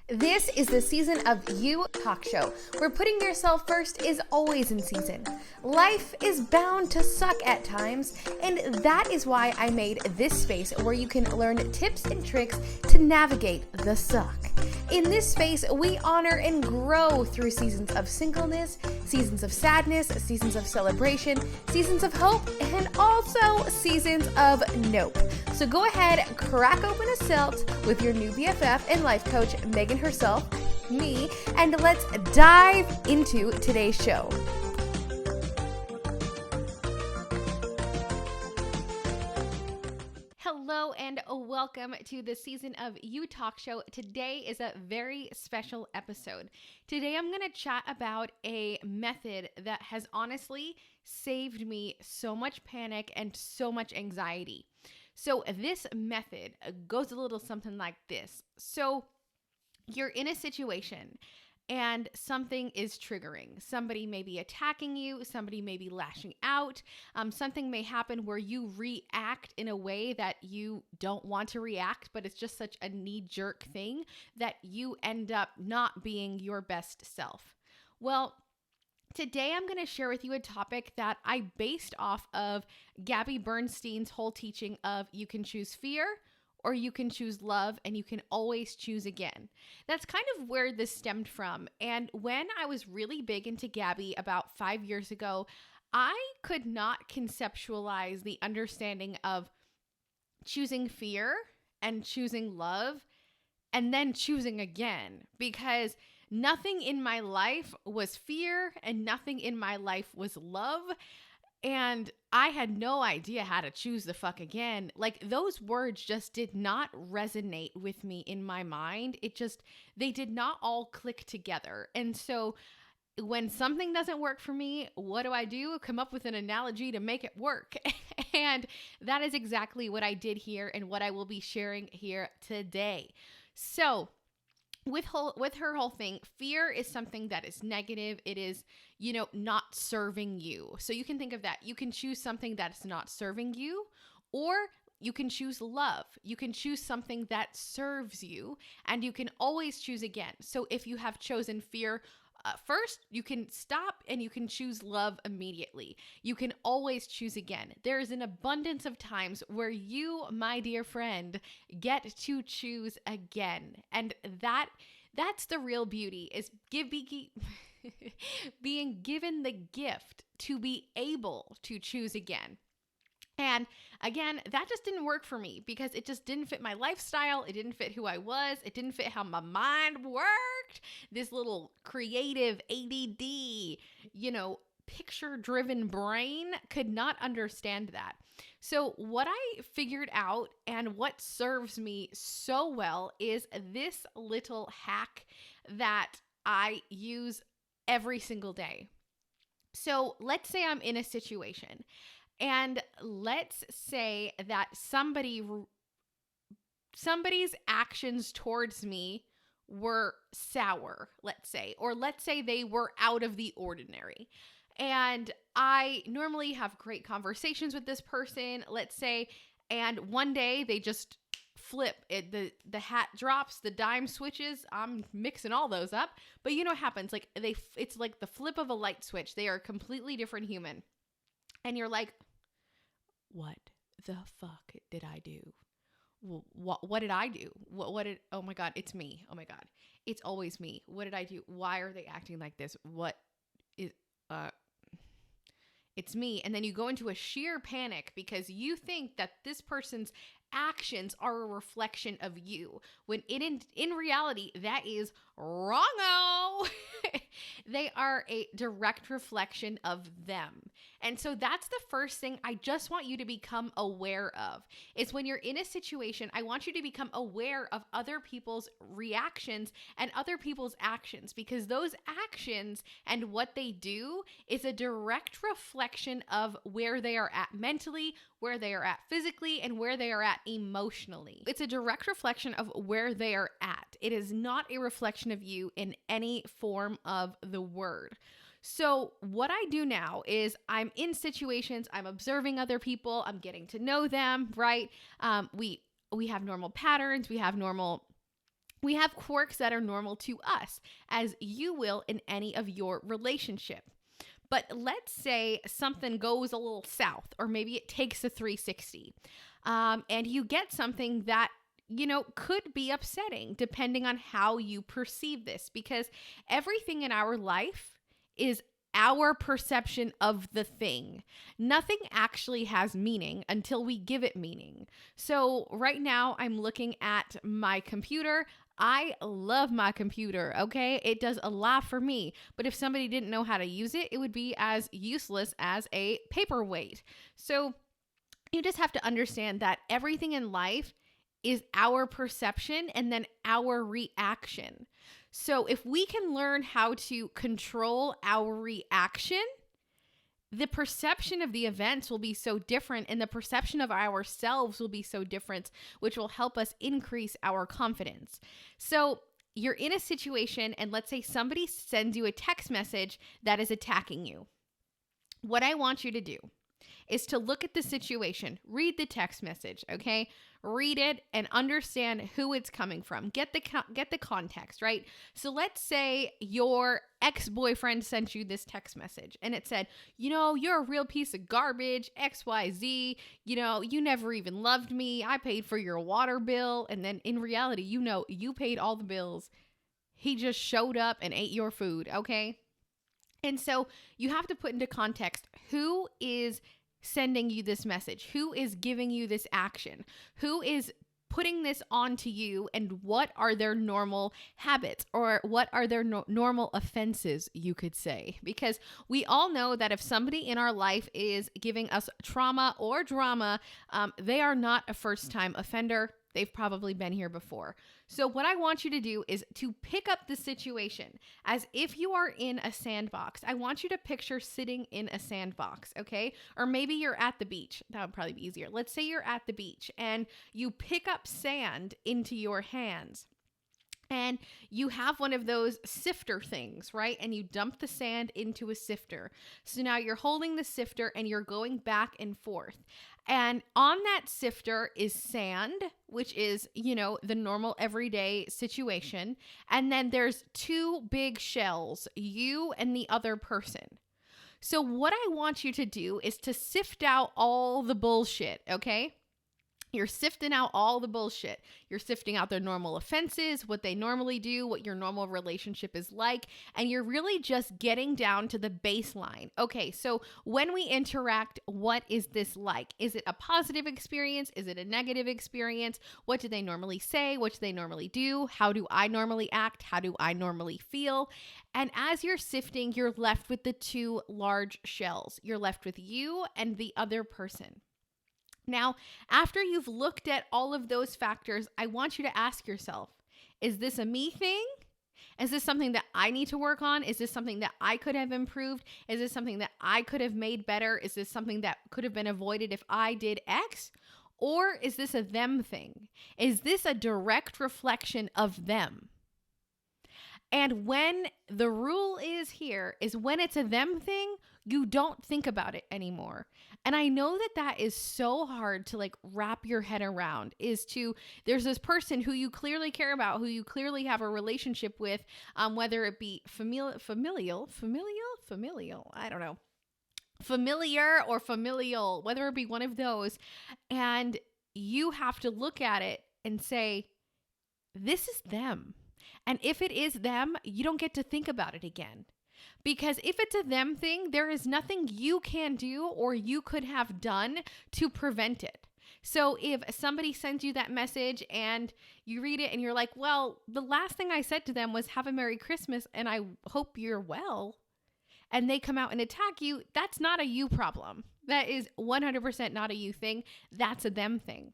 This is the season of You Talkshow, where putting yourself first is always in season. Life is bound to suck at times, and that is why I made this space where you can learn tips and tricks to navigate the suck. In this space, we honor and grow through seasons of singleness, seasons of sadness, seasons of celebration, seasons of hope, and also seasons of nope. So go ahead, crack open a Celt with your new BFF and life coach, Megan herself, me, and let's dive into today's show. Hello and welcome to the season of You Talk Show. Today is a very special episode. Today I'm going to chat about a method that has honestly saved me so much panic and so much anxiety. So this method goes a little something like this. So you're in a situation and something is triggering. Somebody may be attacking you. Somebody may be lashing out. Something may happen where you react in a way that you don't want to react, but it's just such a knee-jerk thing that you end up not being your best self. Well, today I'm going to share with you a topic that I based off of Gabby Bernstein's whole teaching of you can choose fear, or you can choose love, and you can always choose again. That's kind of where this stemmed from. And when I was really big into Gabby about 5 years ago, I could not conceptualize the understanding of choosing fear and choosing love and then choosing again, because nothing in my life was fear and nothing in my life was love. And I had no idea how to choose the fuck again. Like, those words just did not resonate with me in my mind. They did not all click together. And so when something doesn't work for me, what do? Come up with an analogy to make it work. And that is exactly what I did here and what I will be sharing here today. So with her whole thing, fear is something that is negative. It is, not serving you. So you can think of that. You can choose something that's not serving you, or you can choose love. You can choose something that serves you, and you can always choose again. So if you have chosen fear first, you can stop and you can choose love immediately. You can always choose again. There is an abundance of times where you, my dear friend, get to choose again. And that's the real beauty, is being given the gift to be able to choose again. And again, that just didn't work for me because it just didn't fit my lifestyle. It didn't fit who I was. It didn't fit how my mind worked. This little creative ADD, picture-driven brain could not understand that. So what I figured out and what serves me so well is this little hack that I use every single day. So let's say I'm in a situation. And let's say that somebody's actions towards me were sour, let's say, or let's say they were out of the ordinary. And I normally have great conversations with this person, let's say, and one day they just flip it. The hat drops, the dime switches. I'm mixing all those up, but you know what happens? Like it's like the flip of a light switch. They are a completely different human. And you're like, what the fuck did I do? What did I do? Oh my God, it's me. Oh my God, it's always me. What did I do? Why are they acting like this? It's me. And then you go into a sheer panic because you think that this person's actions are a reflection of you, when in reality, that is wrong-o. They are a direct reflection of them. And so that's the first thing I just want you to become aware of, is when you're in a situation, I want you to become aware of other people's reactions and other people's actions, because those actions and what they do is a direct reflection of where they are at mentally, where they are at physically, and where they are at emotionally. It's a direct reflection of where they are at. It is not a reflection of you in any form of the word. So what I do now is I'm in situations, I'm observing other people, I'm getting to know them, right? We have normal patterns, we have normal We have quirks that are normal to us, as you will in any of your relationship. But let's say something goes a little south, or maybe it takes a 360, and you get something that could be upsetting depending on how you perceive this, because everything in our life is our perception of the thing. Nothing actually has meaning until we give it meaning. So right now I'm looking at my computer. I love my computer, okay? It does a lot for me. But if somebody didn't know how to use it, it would be as useless as a paperweight. So you just have to understand that everything in life is our perception and then our reaction. So if we can learn how to control our reaction, the perception of the events will be so different, and the perception of ourselves will be so different, which will help us increase our confidence. So you're in a situation, and let's say somebody sends you a text message that is attacking you. What I want you to do is to look at the situation, read the text message, okay? Read it and understand who it's coming from. Get the context, right? So let's say your ex-boyfriend sent you this text message and it said, you're a real piece of garbage, XYZ, you never even loved me. I paid for your water bill. And then in reality, you paid all the bills. He just showed up and ate your food, okay? And so you have to put into context who is sending you this message, who is giving you this action, who is putting this onto you, and what are their normal habits, or what are their normal offenses, you could say. Because we all know that if somebody in our life is giving us trauma or drama, they are not a first-time offender. They've probably been here before. So what I want you to do is to pick up the situation as if you are in a sandbox. I want you to picture sitting in a sandbox, okay? Or maybe you're at the beach. That would probably be easier. Let's say you're at the beach and you pick up sand into your hands. And you have one of those sifter things, right? And you dump the sand into a sifter. So now you're holding the sifter and you're going back and forth. And on that sifter is sand, which is, the normal everyday situation. And then there's two big shells, you and the other person. So what I want you to do is to sift out all the bullshit, okay? You're sifting out all the bullshit. You're sifting out their normal offenses, what they normally do, what your normal relationship is like, and you're really just getting down to the baseline. Okay, so when we interact, what is this like? Is it a positive experience? Is it a negative experience? What do they normally say? What do they normally do? How do I normally act? How do I normally feel? And as you're sifting, you're left with the two large shells. You're left with you and the other person. Now, after you've looked at all of those factors, I want you to ask yourself, is this a me thing? Is this something that I need to work on? Is this something that I could have improved? Is this something that I could have made better? Is this something that could have been avoided if I did X? Or is this a them thing? Is this a direct reflection of them? And when the rule is here is when it's a them thing, you don't think about it anymore. And I know that is so hard to wrap your head around, there's this person who you clearly care about, who you clearly have a relationship with, whether it be familial, I don't know, familiar or familial, whether it be one of those. And you have to look at it and say, this is them. And if it is them, you don't get to think about it again. Because if it's a them thing, there is nothing you can do or you could have done to prevent it. So if somebody sends you that message and you read it and you're like, well, the last thing I said to them was have a Merry Christmas and I hope you're well, and they come out and attack you, that's not a you problem. That is 100% not a you thing. That's a them thing.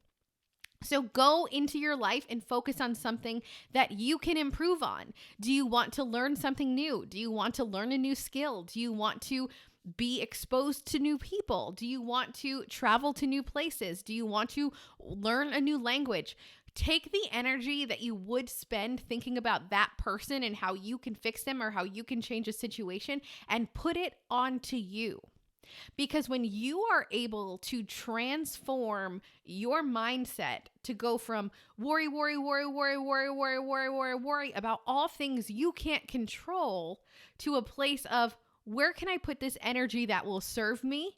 So go into your life and focus on something that you can improve on. Do you want to learn something new? Do you want to learn a new skill? Do you want to be exposed to new people? Do you want to travel to new places? Do you want to learn a new language? Take the energy that you would spend thinking about that person and how you can fix them or how you can change a situation and put it onto you. Because when you are able to transform your mindset to go from worry about all things you can't control to a place of where can I put this energy that will serve me?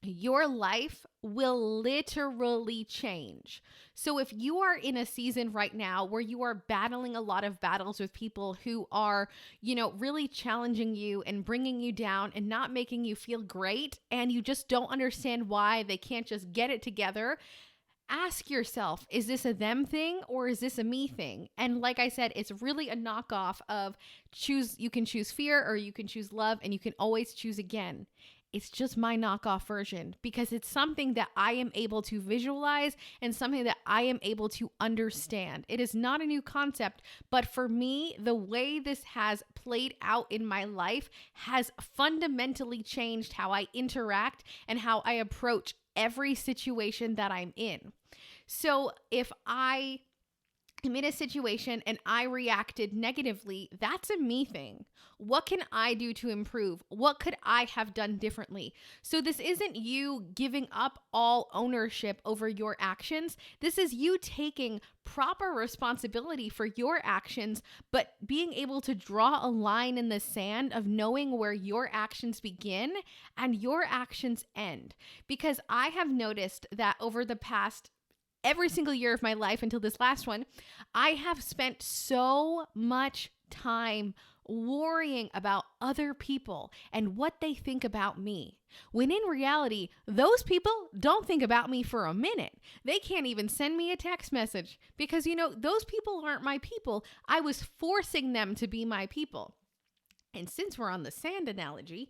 Your life will literally change. So if you are in a season right now where you are battling a lot of battles with people who are, really challenging you and bringing you down and not making you feel great, and you just don't understand why they can't just get it together, ask yourself, is this a them thing or is this a me thing? And like I said, it's really a knockoff of you can choose fear or you can choose love, and you can always choose again. It's just my knockoff version because it's something that I am able to visualize and something that I am able to understand. It is not a new concept, but for me, the way this has played out in my life has fundamentally changed how I interact and how I approach every situation that I'm in. So if I am in a situation and I reacted negatively, that's a me thing. What can I do to improve? What could I have done differently? So this isn't you giving up all ownership over your actions. This is you taking proper responsibility for your actions, but being able to draw a line in the sand of knowing where your actions begin and your actions end. Because I have noticed that over the past every single year of my life until this last one, I have spent so much time worrying about other people and what they think about me. When in reality, those people don't think about me for a minute. They can't even send me a text message because, those people aren't my people. I was forcing them to be my people. And since we're on the sand analogy,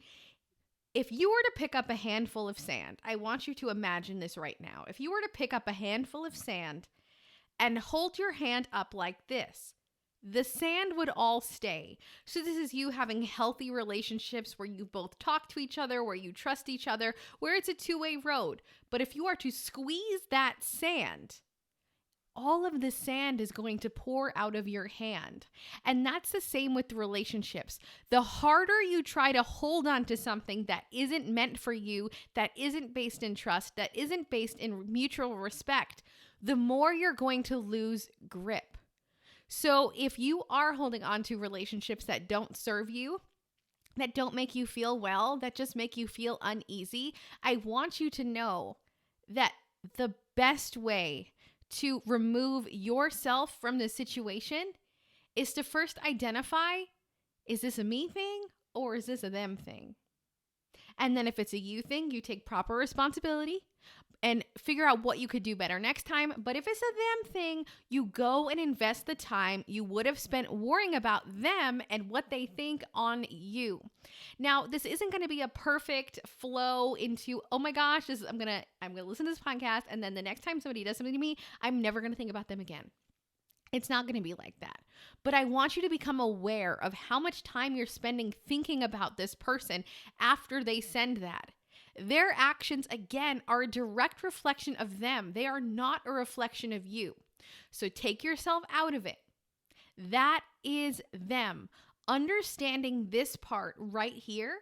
if you were to pick up a handful of sand, I want you to imagine this right now. If you were to pick up a handful of sand and hold your hand up like this, the sand would all stay. So this is you having healthy relationships where you both talk to each other, where you trust each other, where it's a two-way road. But if you are to squeeze that sand, all of the sand is going to pour out of your hand. And that's the same with relationships. The harder you try to hold on to something that isn't meant for you, that isn't based in trust, that isn't based in mutual respect, the more you're going to lose grip. So if you are holding on to relationships that don't serve you, that don't make you feel well, that just make you feel uneasy, I want you to know that the best way to remove yourself from the situation is to first identify, is this a me thing or is this a them thing? And then if it's a you thing, you take proper responsibility and figure out what you could do better next time. But if it's a them thing, you go and invest the time you would have spent worrying about them and what they think on you. Now, this isn't going to be a perfect flow into, oh my gosh, I'm going to listen to this podcast, and then the next time somebody does something to me, I'm never going to think about them again. It's not going to be like that. But I want you to become aware of how much time you're spending thinking about this person after they send that. Their actions, again, are a direct reflection of them. They are not a reflection of you. So take yourself out of it. That is them. Understanding this part right here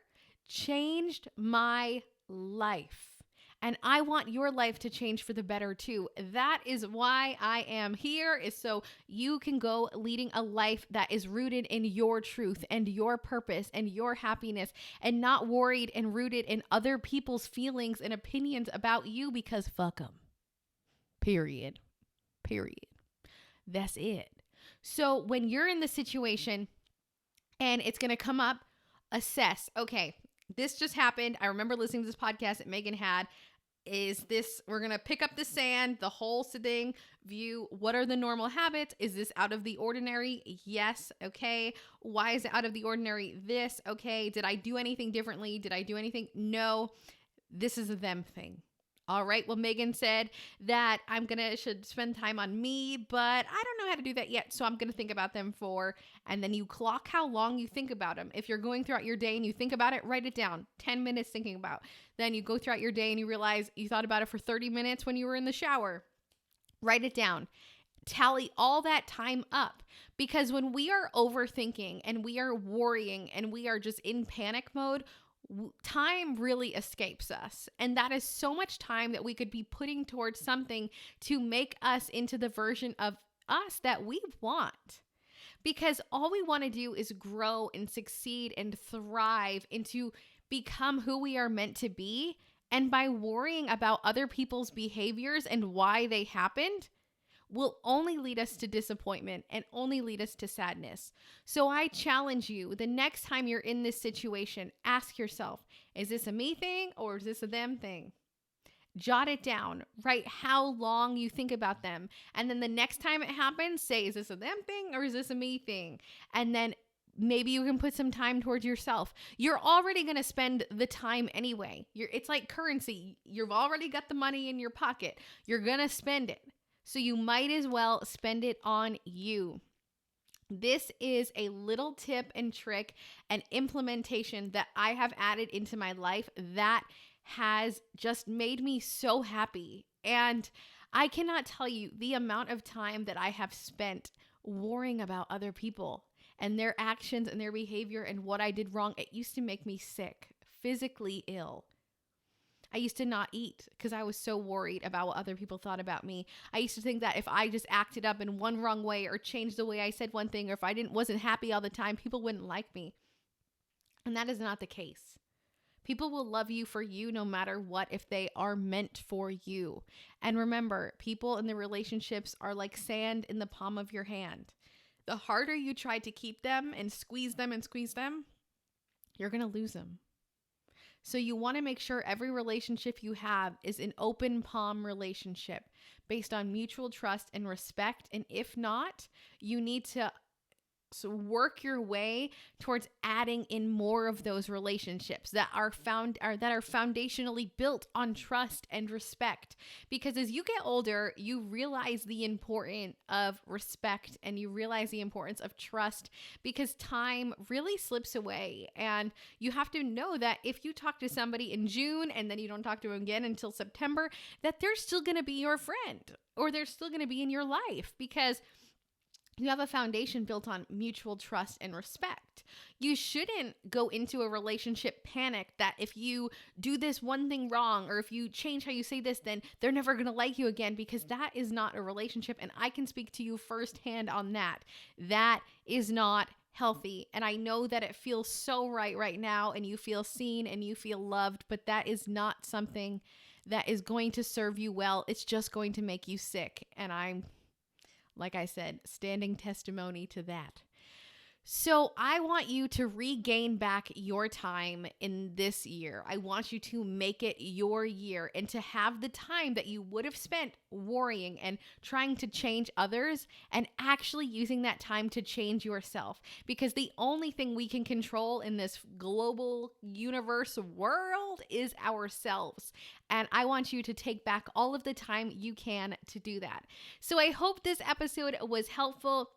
changed my life. And I want your life to change for the better too. That is why I am here, is so you can go leading a life that is rooted in your truth and your purpose and your happiness, and not worried and rooted in other people's feelings and opinions about you, because fuck them. Period. That's it. So when you're in the situation and it's going to come up, assess, okay, this just happened. I remember listening to this podcast that Megan had. We're going to pick up the sand, the whole thing, view what are the normal habits? Is this out of the ordinary? Yes. Okay. Why is it out of the ordinary? This. Okay. Did I do anything differently? Did I do anything? No. This is a them thing. All right. Well, Megan said that should spend time on me, but I don't know how to do that yet. So I'm going to think about them and then you clock how long you think about them. If you're going throughout your day and you think about it, write it down. 10 minutes thinking about. Then you go throughout your day and you realize you thought about it for 30 minutes when you were in the shower. Write it down. Tally all that time up, because when we are overthinking and we are worrying and we are just in panic mode, Time really escapes us. And that is so much time that we could be putting towards something to make us into the version of us that we want. Because all we want to do is grow and succeed and thrive and to become who we are meant to be. And by worrying about other people's behaviors and why they happened, will only lead us to disappointment and only lead us to sadness. So I challenge you, the next time you're in this situation, ask yourself, is this a me thing or is this a them thing? Jot it down, write how long you think about them. And then the next time it happens, say, is this a them thing or is this a me thing? And then maybe you can put some time towards yourself. You're already going to spend the time anyway. It's like currency. You've already got the money in your pocket. You're going to spend it. So you might as well spend it on you. This is a little tip and trick and implementation that I have added into my life that has just made me so happy. And I cannot tell you the amount of time that I have spent worrying about other people and their actions and their behavior and what I did wrong. It used to make me sick, physically ill. I used to not eat because I was so worried about what other people thought about me. I used to think that if I just acted up in one wrong way or changed the way I said one thing, or if I wasn't happy all the time, people wouldn't like me. And that is not the case. People will love you for you no matter what if they are meant for you. And remember, people in the relationships are like sand in the palm of your hand. The harder you try to keep them and squeeze them, you're going to lose them. So you want to make sure every relationship you have is an open palm relationship based on mutual trust and respect. And if not, you need to work your way towards adding in more of those relationships that are foundationally built on trust and respect. Because as you get older, you realize the importance of respect and you realize the importance of trust, because time really slips away. And you have to know that if you talk to somebody in June and then you don't talk to them again until September, that they're still going to be your friend or they're still going to be in your life, because you have a foundation built on mutual trust and respect. You shouldn't go into a relationship panicked that if you do this one thing wrong or if you change how you say this, then they're never going to like you again, because that is not a relationship. And I can speak to you firsthand on that. That is not healthy. And I know that it feels so right now and you feel seen and you feel loved, but that is not something that is going to serve you well. It's just going to make you sick. And I'm, like I said, standing testimony to that. So I want you to regain back your time in this year. I want you to make it your year and to have the time that you would have spent worrying and trying to change others and actually using that time to change yourself. Because the only thing we can control in this global universe world is ourselves. And I want you to take back all of the time you can to do that. So I hope this episode was helpful.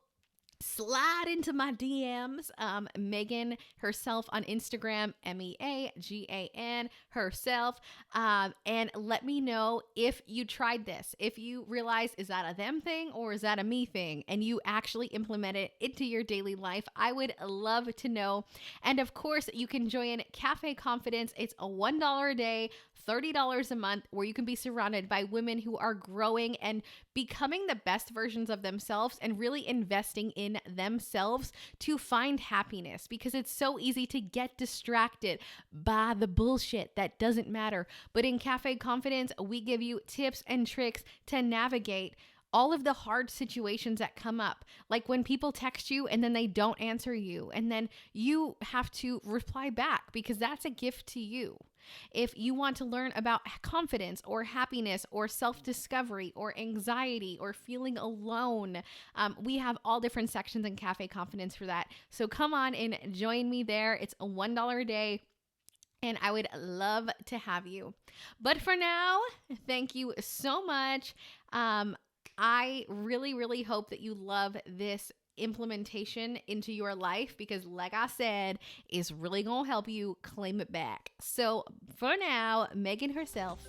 Slide into my DMs, Megan herself on Instagram, Meagan herself, and let me know if you tried this, if you realize, is that a them thing or is that a me thing, and you actually implement it into your daily life. I would love to know. And of course, you can join Cafe Confidence. It's a $1 a day, $30 a month, where you can be surrounded by women who are growing and becoming the best versions of themselves and really investing in themselves to find happiness, because it's so easy to get distracted by the bullshit that doesn't matter. But in Cafe Confidence, we give you tips and tricks to navigate all of the hard situations that come up, like when people text you and then they don't answer you, and then you have to reply back because that's a gift to you. If you want to learn about confidence or happiness or self-discovery or anxiety or feeling alone, we have all different sections in Cafe Confidence for that. So come on and join me there. It's a $1 a day. And I would love to have you. But for now, thank you so much. I really, really hope that you love this implementation into your life, because like I said, it's really gonna help you claim it back. So for now, Megan herself.